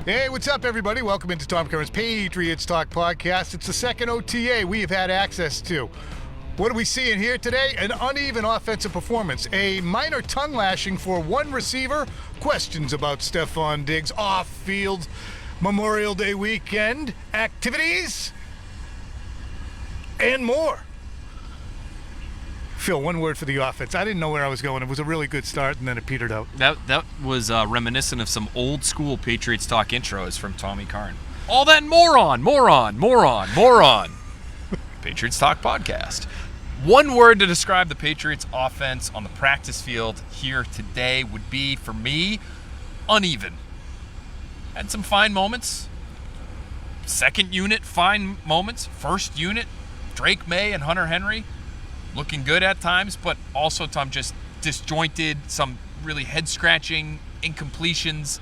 Hey, what's up, everybody? Welcome into Tom Curran's Patriots Talk podcast. It's the second OTA we have had access to. What are we seeing here today? An uneven offensive performance, a minor tongue lashing for one receiver, questions about Stefon Diggs off-field Memorial Day weekend activities, and more. Phil, one word for the offense. I didn't know where I was going. It was a really good start, and then it petered out. That was reminiscent of some old school Patriots Talk intros from Tommy Curran. All that and more on. Patriots Talk podcast. One word to describe the Patriots offense on the practice field here today would be, for me, uneven. Had some fine moments. Second unit, fine moments. First unit, Drake May and Hunter Henry looking good at times, but also, Tom, just disjointed, some really head-scratching incompletions.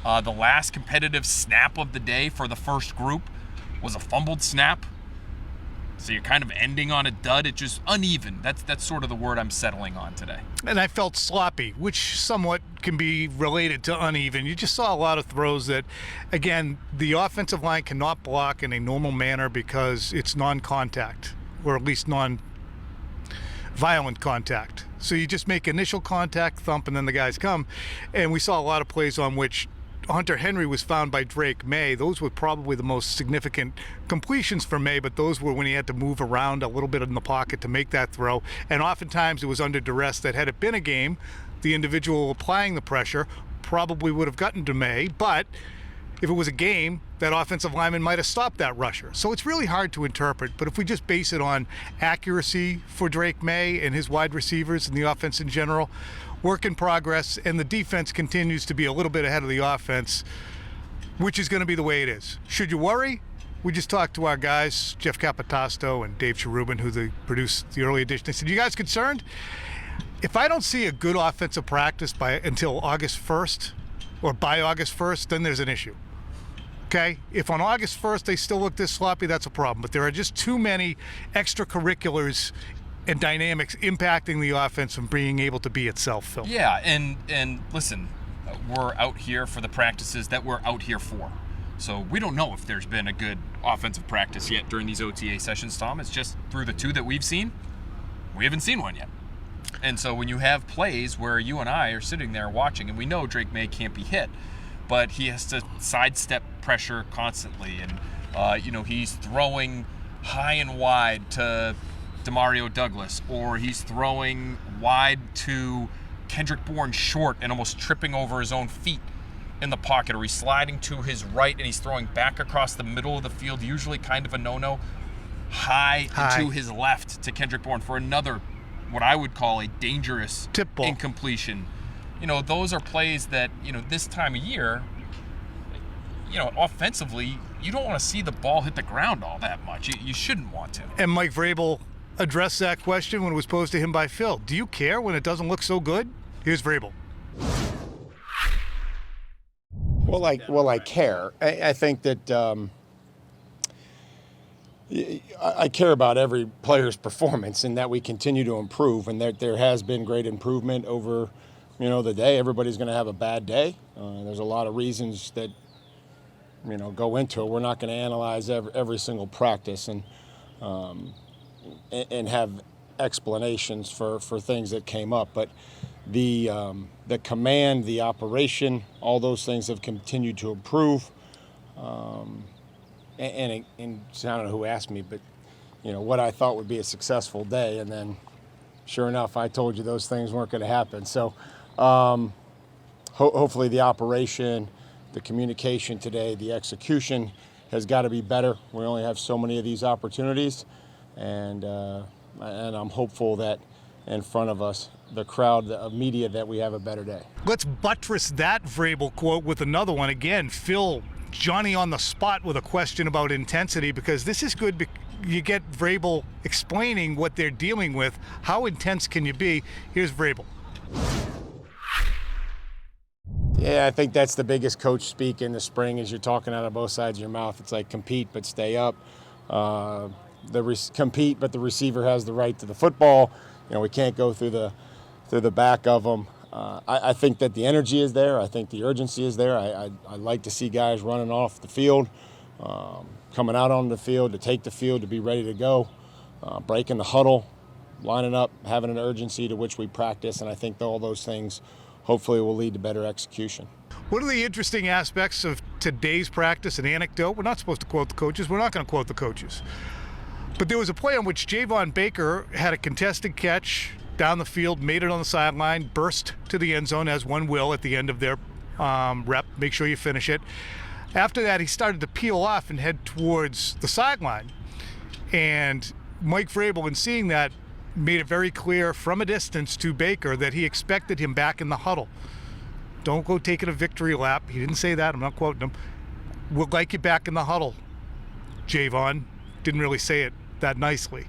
The last competitive snap of the day for the first group was a fumbled snap. So you're kind of ending on a dud. It's just uneven. That's sort of the word I'm settling on today. And I felt sloppy, which somewhat can be related to uneven. You just saw a lot of throws that, again, the offensive line cannot block in a normal manner because it's non-contact, or at least non-violent contact. So you just make initial contact, thump, and then the guys come. And we saw a lot of plays on which Hunter Henry was found by Drake May. Those were probably the most significant completions for May, but those were when he had to move around a little bit in the pocket to make that throw. And oftentimes it was under duress that, had it been a game, the individual applying the pressure probably would have gotten to May. But if it was a game, that offensive lineman might have stopped that rusher. So it's really hard to interpret. But if we just base it on accuracy for Drake May and his wide receivers and the offense in general, work in progress, and the defense continues to be a little bit ahead of the offense, which is going to be the way it is. Should you worry? We just talked to our guys, Jeff Capitasto and Dave Cherubin, who produced the early edition. They said, "You guys concerned? If I don't see a good offensive practice until August 1st, or by August 1st, then there's an issue." Okay? If on August 1st they still look this sloppy, that's a problem. But there are just too many extracurriculars and dynamics impacting the offense from being able to be itself, Phil. Yeah, and listen, we're out here for the practices that we're out here for. So we don't know if there's been a good offensive practice yet during these OTA sessions, Tom. It's just through the two that we've seen, we haven't seen one yet. And so when you have plays where you and I are sitting there watching, and we know Drake May can't be hit, but he has to sidestep pressure constantly, and he's throwing high and wide to Demario Douglas, or he's throwing wide to Kendrick Bourne short and almost tripping over his own feet in the pocket, or he's sliding to his right and he's throwing back across the middle of the field, usually kind of a no-no, high. To his left to Kendrick Bourne for another, what I would call a dangerous tip ball incompletion. Those are plays that, this time of year, offensively, you don't want to see the ball hit the ground all that much. You shouldn't want to. And Mike Vrabel addressed that question when it was posed to him by Phil. Do you care when it doesn't look so good? Here's Vrabel. Well, I care. I think that I care about every player's performance and that we continue to improve, and that there has been great improvement over, the day. Everybody's going to have a bad day. There's a lot of reasons that, go into it. We're not going to analyze every single practice and have explanations for things that came up. But the command, the operation, all those things have continued to improve. And I don't know who asked me, but, what I thought would be a successful day. And then sure enough, I told you those things weren't going to happen. So hopefully the operation, the communication today, the execution has got to be better. We only have so many of these opportunities. And I'm hopeful that in front of us, the crowd of media, that we have a better day. Let's buttress that Vrabel quote with another one. Again, Phil, Johnny on the spot with a question about intensity, because this is good. You get Vrabel explaining what they're dealing with. How intense can you be? Here's Vrabel. Yeah, I think that's the biggest coach speak in the spring, is you're talking out of both sides of your mouth. It's like compete but stay up. Compete, but the receiver has the right to the football. We can't go through the back of them. I think that the energy is there. I think the urgency is there. I like to see guys running off the field, coming out on the field, to take the field, to be ready to go, breaking the huddle, lining up, having an urgency to which we practice. And I think all those things hopefully will lead to better execution. One of the interesting aspects of today's practice, an anecdote, we're not supposed to quote the coaches. We're not going to quote the coaches. But there was a play on which Javon Baker had a contested catch down the field, made it on the sideline, burst to the end zone, as one will at the end of their rep. Make sure you finish it. After that, he started to peel off and head towards the sideline. And Mike Vrabel, in seeing that, made it very clear from a distance to Baker that he expected him back in the huddle. Don't go taking a victory lap. He didn't say that. I'm not quoting him. We'd like you back in the huddle, Javon. Didn't really say it that nicely.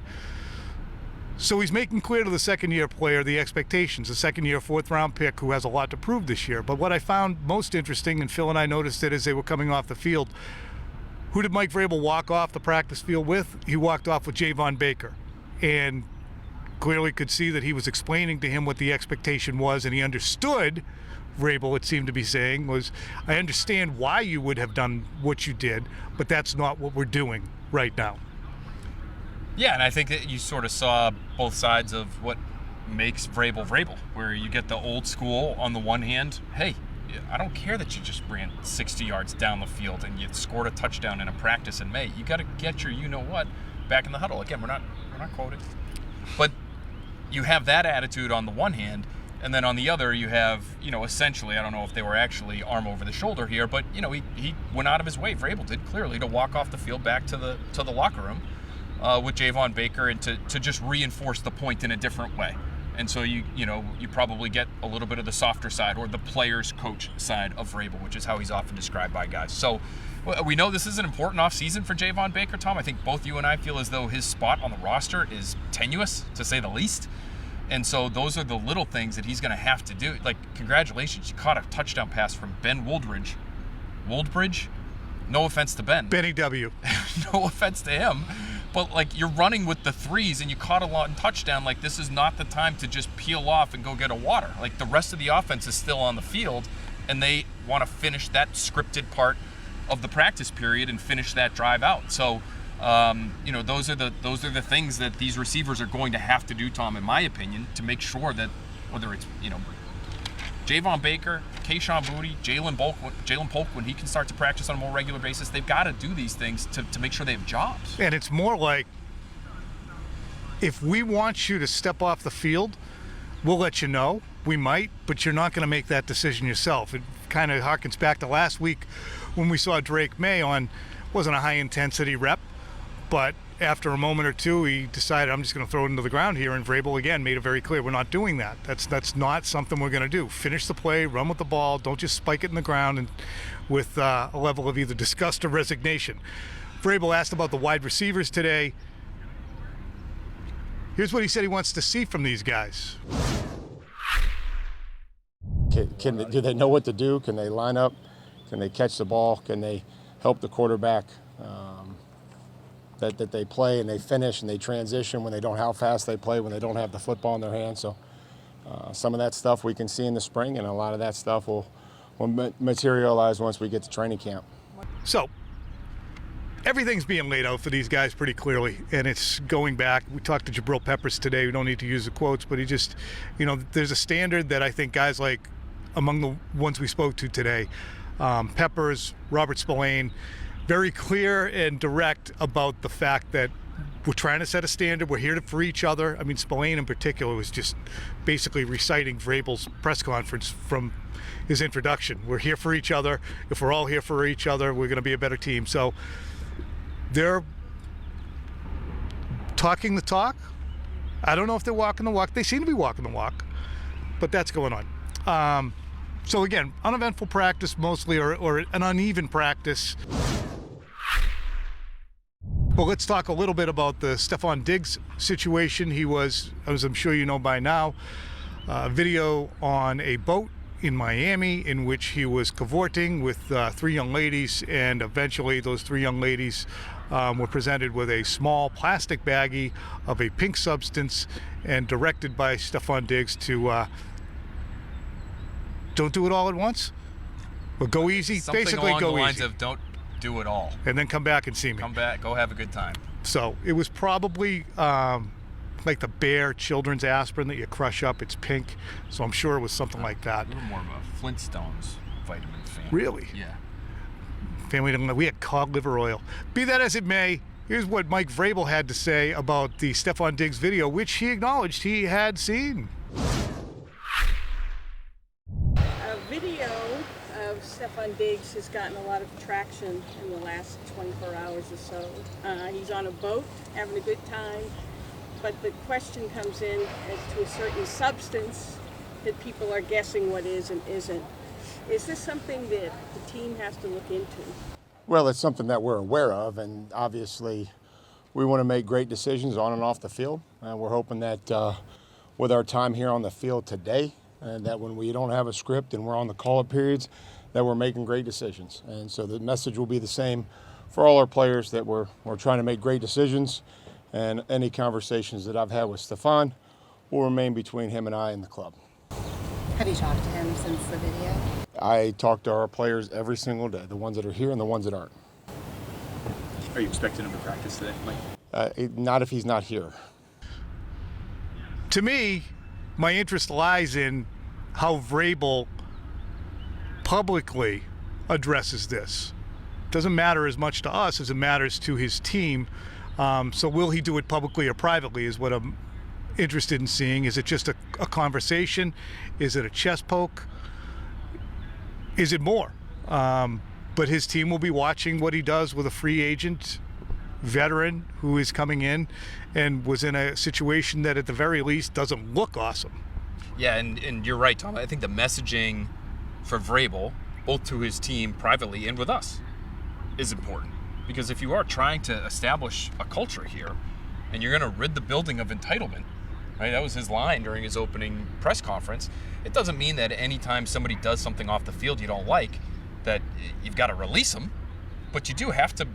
So he's making clear to the second-year player the expectations, a second-year, fourth-round pick who has a lot to prove this year. But what I found most interesting, and Phil and I noticed it as they were coming off the field, who did Mike Vrabel walk off the practice field with? He walked off with Javon Baker. And clearly could see that he was explaining to him what the expectation was, and he understood, Vrabel, it seemed to be saying, was, I understand why you would have done what you did, but that's not what we're doing right now. Yeah, and I think that you sort of saw both sides of what makes Vrabel Vrabel, where you get the old school on the one hand, hey, I don't care that you just ran 60 yards down the field and you scored a touchdown in a practice in May. You got to get your you-know-what back in the huddle. Again, we're not quoting. But you have that attitude on the one hand, and then on the other you have, essentially, I don't know if they were actually arm over the shoulder here, but, he went out of his way, Vrabel did, clearly, to walk off the field back to the locker room with Javon Baker and to just reinforce the point in a different way. And so you probably get a little bit of the softer side, or the player's coach side of Vrabel, which is how he's often described by guys. So we know this is an important offseason for Javon Baker, Tom. I think both you and I feel as though his spot on the roster is tenuous, to say the least. And so those are the little things that he's going to have to do. Like, congratulations, you caught a touchdown pass from Ben Woldridge. Woldbridge? No offense to Ben. Benny W. No offense to him. But, you're running with the threes and you caught a long touchdown. This is not the time to just peel off and go get a water. The rest of the offense is still on the field, and they want to finish that scripted part of the practice period and finish that drive out. So, those are the things that these receivers are going to have to do, Tom, in my opinion, to make sure that whether it's, Javon Baker, Kayshon Boutte, Jalen Polk, when he can start to practice on a more regular basis, they've got to do these things to make sure they have jobs. And it's more like, if we want you to step off the field, we'll let you know. We might, but you're not going to make that decision yourself. It kind of harkens back to last week when we saw Drake May on, wasn't a high-intensity rep, but after a moment or two, he decided, I'm just going to throw it into the ground here, and Vrabel, again, made it very clear, we're not doing that. That's not something we're going to do. Finish the play, run with the ball, don't just spike it in the ground and with a level of either disgust or resignation. Vrabel asked about the wide receivers today. Here's what he said he wants to see from these guys. Do they know what to do? Can they line up? Can they catch the ball? Can they help the quarterback? That they play and they finish and they transition when they don't, how fast they play when they don't have the football in their hands. So some of that stuff we can see in the spring, and a lot of that stuff will materialize once we get to training camp. So everything's being laid out for these guys pretty clearly, and it's going back. We talked to Jabril Peppers today. We don't need to use the quotes, but he just, there's a standard that I think guys like, among the ones we spoke to today, Peppers, Robert Spillane, very clear and direct about the fact that we're trying to set a standard. We're here for each other. I mean, Spillane in particular was just basically reciting Vrabel's press conference from his introduction. We're here for each other. If we're all here for each other, we're going to be a better team. So they're talking the talk. I don't know if they're walking the walk. They seem to be walking the walk, but that's going on. So again, uneventful practice mostly, or an uneven practice. Well, let's talk a little bit about the Stefon Diggs situation. He was, as I'm sure you know by now, a video on a boat in Miami in which he was cavorting with 3 young ladies, and eventually those 3 young ladies were presented with a small plastic baggie of a pink substance and directed by Stefon Diggs to Don't do it all at once? Or go easy? Something Basically, along go the lines easy. of don't do it all. And then come back and see me. Come back, go have a good time. So it was probably like the Bear children's aspirin that you crush up. It's pink. So I'm sure it was something like that. We were more of a Flintstones vitamin fan. Really? Yeah. Family didn't know. We had cod liver oil. Be that as it may, here's what Mike Vrabel had to say about the Stefon Diggs video, which he acknowledged he had seen. A video of Stefon Diggs has gotten a lot of traction in the last 24 hours or so. He's on a boat, having a good time, but the question comes in as to a certain substance that people are guessing what is and isn't. Is this something that the team has to look into? Well, it's something that we're aware of, and obviously we want to make great decisions on and off the field. And we're hoping that with our time here on the field today, and that when we don't have a script and we're on the call-up periods, that we're making great decisions. And so the message will be the same for all our players, that we're trying to make great decisions, and any conversations that I've had with Stefon will remain between him and I and the club. Have you talked to him since the video? I talk to our players every single day, the ones that are here and the ones that aren't. Are you expecting him to practice today, Mike? Not if he's not here. To me, my interest lies in how Vrabel publicly addresses this. Doesn't matter as much to us as it matters to his team. So will he do it publicly or privately is what I'm interested in seeing. Is it just a conversation? Is it a chest poke? Is it more? But his team will be watching what he does with a free agent veteran who is coming in and was in a situation that at the very least doesn't look awesome. Yeah, and you're right, Tom. I think the messaging for Vrabel, both to his team privately and with us, is important. Because if you are trying to establish a culture here and you're going to rid the building of entitlement, right? That was his line during his opening press conference. It doesn't mean that anytime somebody does something off the field you don't like, that you've got to release them. But you do have to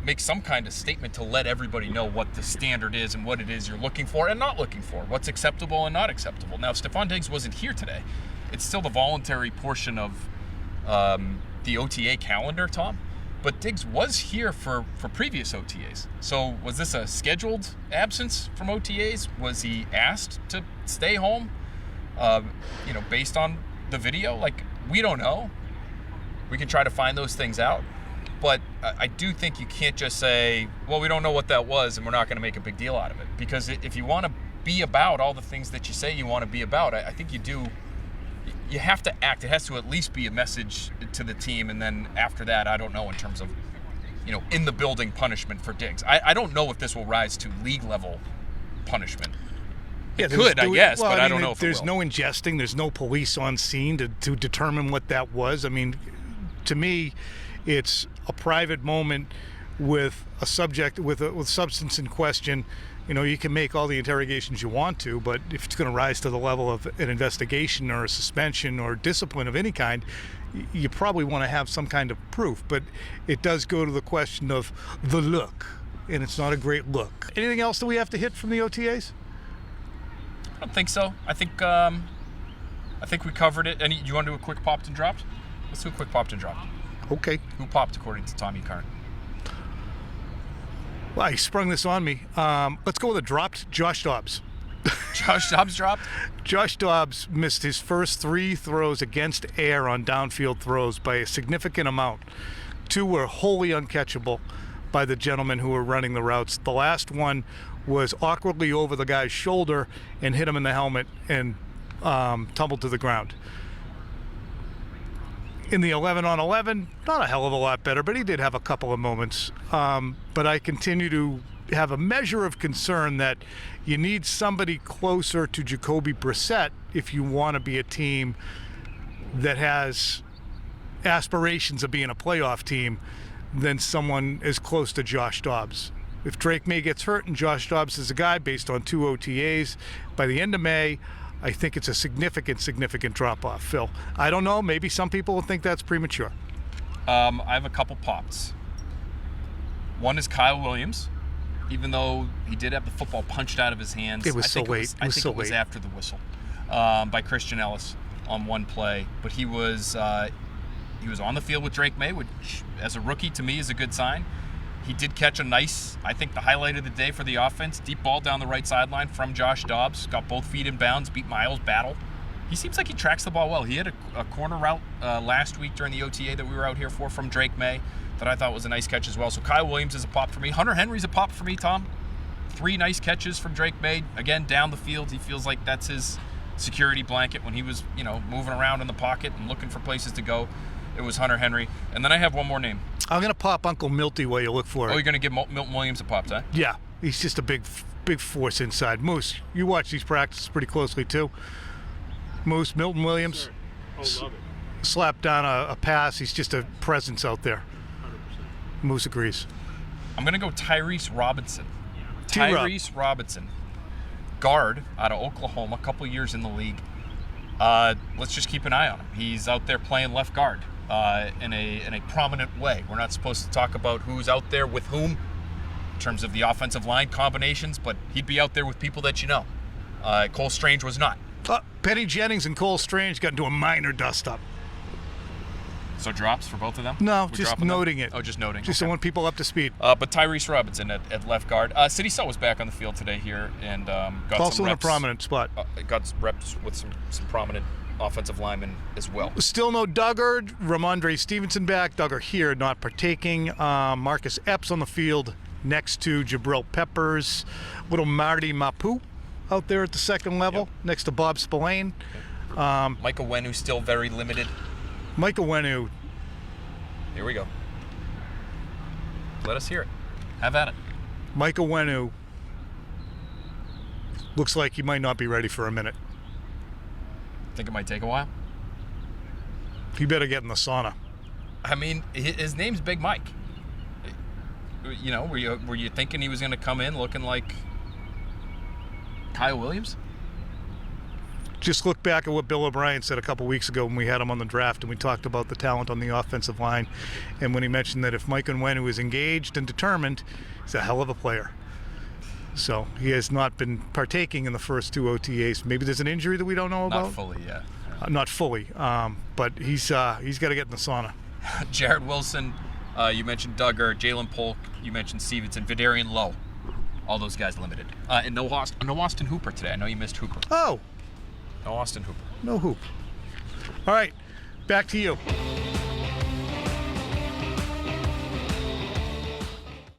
make some kind of statement to let everybody know what the standard is and what it is you're looking for and not looking for, what's acceptable and not acceptable. Now, Stefon Diggs wasn't here today. It's still the voluntary portion of the OTA calendar, Tom. But Diggs was here for previous OTAs. So was this a scheduled absence from OTAs? Was he asked to stay home? Based on the video? Like, we don't know. We can try to find those things out. But I do think you can't just say, well, we don't know what that was and we're not going to make a big deal out of it. Because if you want to be about all the things that you say you want to be about, I think you do. You have to act. It has to at least be a message to the team. And then after that, I don't know in terms of, in the building punishment for Diggs. I don't know if this will rise to league level punishment. Yeah, it could, I guess, but I don't know if there's it will. no ingesting. There's no police on scene to determine what that was. I mean, to me, it's a private moment with a subject, with substance in question. You can make all the interrogations you want to, but if it's going to rise to the level of an investigation or a suspension or discipline of any kind, you probably want to have some kind of proof. But it does go to the question of the look, and it's not a great look. Anything else that we have to hit from the OTAs? I don't think so. I think we covered it. Do you want to do a quick popped and dropped? Let's do a quick popped and dropped. Okay. Who popped according to Tommy Curran? Well, he sprung this on me. Let's go with a dropped. Josh Dobbs. Josh Dobbs dropped? Josh Dobbs missed his first 3 throws against air on downfield throws by a significant amount. 2 were wholly uncatchable by the gentlemen who were running the routes. The last one was awkwardly over the guy's shoulder and hit him in the helmet and tumbled to the ground. In the 11-on-11, not a hell of a lot better, but he did have a couple of moments. But I continue to have a measure of concern that you need somebody closer to Jacoby Brissett if you want to be a team that has aspirations of being a playoff team than someone as close to Josh Dobbs. If Drake May gets hurt and Josh Dobbs is a guy based on 2 OTAs, by the end of May, I think it's a significant drop-off, Phil. I don't know. Maybe some people will think that's premature. I have a couple pops. One is Kyle Williams, even though he did have the football punched out of his hands. It was so late. I think it was after the whistle by Christian Ellis. on one play, but he was on the field with Drake May, which as a rookie to me is a good sign. He did catch a nice, I think the highlight of the day for the offense, deep ball down the right sideline from Josh Dobbs, got both feet in bounds, beat Miles Battle. He seems like he tracks the ball well. He had a corner route last week during the OTA that we were out here for from Drake May that I thought was a nice catch as well. So Kyle Williams is a pop for me. Hunter Henry's a pop for me, Tom. 3 nice catches from Drake May. Again, down the field, he feels like that's his security blanket when he was, moving around in the pocket and looking for places to go. It was Hunter Henry. And then I have one more name. I'm going to pop Uncle Milty while you look for it. Oh, you're going to give Milton Williams a pop, huh? Yeah, he's just a big force inside. Moose, you watch these practices pretty closely too. Moose, Milton Williams, love it. slapped down a pass. He's just a presence out there. 100%. Moose agrees. I'm going to go Tyrese Robinson. T-Rob. Tyrese Robinson, guard out of Oklahoma, a couple years in the league. Let's just keep an eye on him. He's out there playing left guard in a prominent way. We're not supposed to talk about who's out there with whom in terms of the offensive line combinations, but he'd be out there with people that you know. Cole Strange was not. Penny Jennings and Cole Strange got into a minor dust-up. So drops for both of them? No, We're just dropping them? noting it. Oh, just noting. Just okay. I want people up to speed. But Tyrese Robinson at left guard. City Sell was back on the field today here and got Also some in a reps. prominent spot. Got reps with some prominent offensive linemen as well. Still no Duggar. Ramondre Stevenson back. Duggar here, not partaking. Marcus Epps on the field next to Jabril Peppers. Little Marty Mapu out there at the second level next to Bob Spillane. Mike Onwenu still very limited. Mike Onwenu. Here we go. Let us hear it. Have at it. Mike Onwenu looks like he might not be ready for a minute. Think it might take a while? He better get in the sauna. I mean, his name's Big Mike. Were you thinking he was going to come in looking like Kyle Williams? Just look back at what Bill O'Brien said a couple weeks ago when we had him on the draft and we talked about the talent on the offensive line. And when he mentioned that if Mike Onwenu is engaged and determined, he's a hell of a player. So he has not been partaking in the first 2 OTAs. Maybe there's an injury that we don't know about. Not fully, yeah. Not fully, but he's got to get in the sauna. Jared Wilson, you mentioned Duggar, Jalen Polk, you mentioned Stevenson, Vidarian Lowe. All those guys limited. And no Austin Hooper today. I know you missed Hooper. Oh, No Austin Hooper. no hoop. All right, back to you.